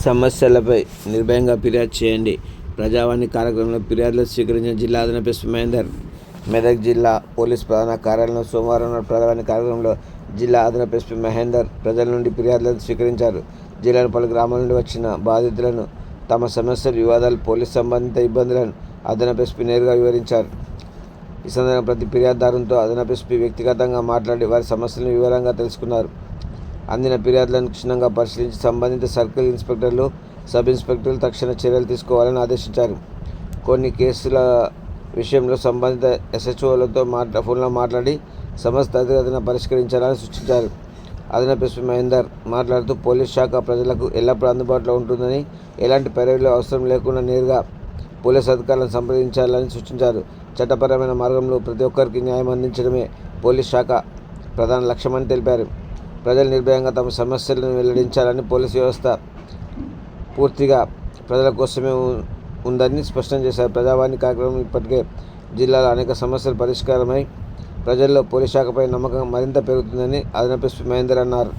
సమస్యలపై నిర్భయంగా ఫిర్యాదు చేయండి. ప్రజావాణి కార్యక్రమంలో ఫిర్యాదులు స్వీకరించిన జిల్లా అదనపు ఎస్పీ మహేందర్. మెదక్ జిల్లా పోలీస్ ప్రధాన కార్యాలయంలో సోమవారం నాడు ప్రజావాణి కార్యక్రమంలో జిల్లా అదనపు ఎస్పీ మహేందర్ ప్రజల నుండి ఫిర్యాదులను స్వీకరించారు. జిల్లాలో పలు గ్రామాల నుండి వచ్చిన బాధితులను తమ సమస్యలు, వివాదాలు, పోలీసు సంబంధిత ఇబ్బందులను అదనపు ఎస్పీ నేరుగా వివరించారు. ఈ సందర్భంగా ప్రతి ఫిర్యాదుదారునితో అదనపు ఎస్పీ వ్యక్తిగతంగా మాట్లాడి వారి సమస్యలను వివరంగా తెలుసుకున్నారు. అందిన ఫిర్యాదులను క్షుణ్ణంగా పరిశీలించి సంబంధిత సర్కిల్ ఇన్స్పెక్టర్లు, సబ్ ఇన్స్పెక్టర్లు తక్షణ చర్యలు తీసుకోవాలని ఆదేశించారు. కొన్ని కేసుల విషయంలో సంబంధిత ఎస్హెచ్ఓలతో ఫోన్లో మాట్లాడి సమస్య త్వరితగతిన పరిష్కరించాలని సూచించారు. అదనపు ఎస్పీ మహేందర్ మాట్లాడుతూ పోలీస్ శాఖ ప్రజలకు ఎల్లప్పుడూ అందుబాటులో ఉంటుందని, ఎలాంటి పైరవీలు అవసరం లేకుండా నేరుగా పోలీసు అధికారులను సంప్రదించాలని సూచించారు. చట్టపరమైన మార్గంలో ప్రతి ఒక్కరికి న్యాయం అందించడమే పోలీస్ శాఖ ప్రధాన లక్ష్యమని తెలిపారు. ప్రజలు నిర్భయంగా తమ సమస్యలను వెల్లడించాలని, పోలీసు వ్యవస్థ పూర్తిగా ప్రజల కోసమే ఉందని స్పష్టం చేశారు. ప్రజావాణి కార్యక్రమం ఇప్పటికే జిల్లాలో అనేక సమస్యలు పరిష్కారమై ప్రజల్లో పోలీస్ శాఖపై నమ్మకం మరింత పెరుగుతుందని అదనపు ఎస్పీ మహేందర్ అన్నారు.